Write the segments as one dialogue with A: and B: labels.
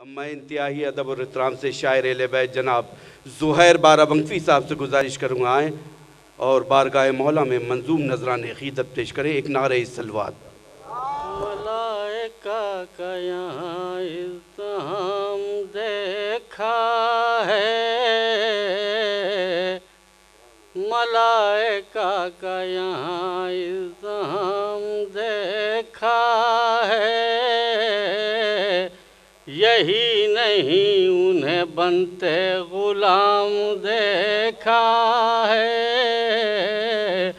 A: میں انتہائی ادب اور احترام سے شاعر اہل بیت جناب زہیر بارابنگفی صاحب سے گزارش کروں گا آئیں اور بارگاہ مولا میں منظوم نذران عقیدت پیش کریں ایک نعرہ صلوات۔
B: ملائکہ کا یہاں ازدحام دیکھا ہے، ملائکہ کا یہاں ازدحام دیکھا ہے، یہی نہیں انہیں بنتے غلام دیکھا ہے،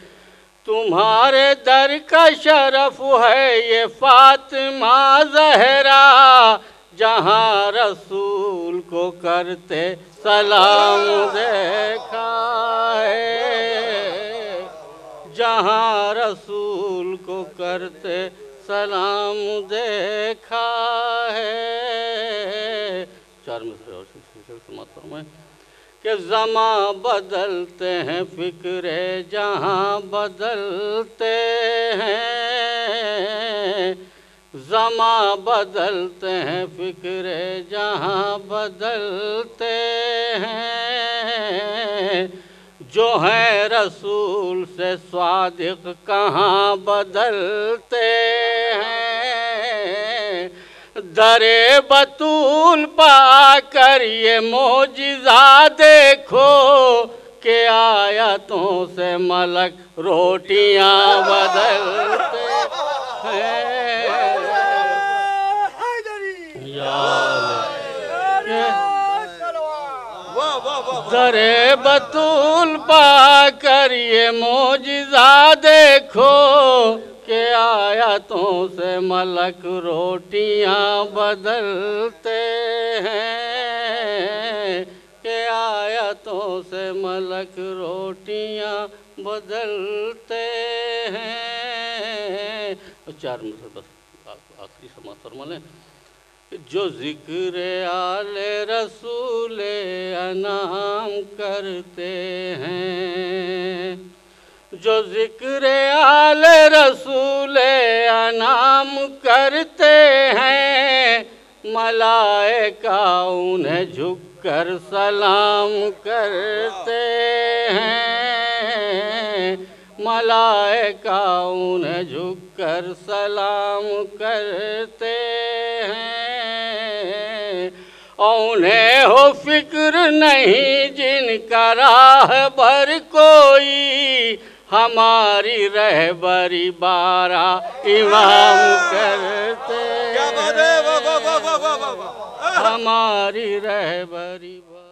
B: تمہارے در کا شرف ہے یہ فاطمہ زہرا، جہاں رسول کو کرتے سلام دیکھا ہے، جہاں رسول کو کرتے سلام دیکھا ہے۔ چار مصرے اور سماعت فرمائیں کہ زماں بدلتے ہیں فکر جہاں بدلتے ہیں، زماں بدلتے ہیں فکر جہاں بدلتے ہیں، جو ہیں رسول سے صادق کہاں بدلتے ہیں، در بطول پا کر یہ معجزہ دیکھو کہ آیتوں سے ملک روٹیاں بدلتے ہیں۔ در بطول پا کر یہ معجزہ دیکھو کہ آیتوں سے ملک روٹیاں بدلتے ہیں، کہ آیتوں سے ملک روٹیاں بدلتے ہیں۔ چار مصرے بس آخری سماعت فرما لیں۔ جو ذکر آل رسول انعام کرتے ہیں، جو ذکر آل رسول انعام کرتے ہیں، ملائکہ انہیں جھک کر سلام کرتے ہیں، ملائکہ انہیں جھک کر سلام کرتے ہیں، انہیں ہو فکر نہیں جن کا راہبر کوئی، ہماری رہبری بارہ امام کرتے ہیں، ہماری رہبری بارہ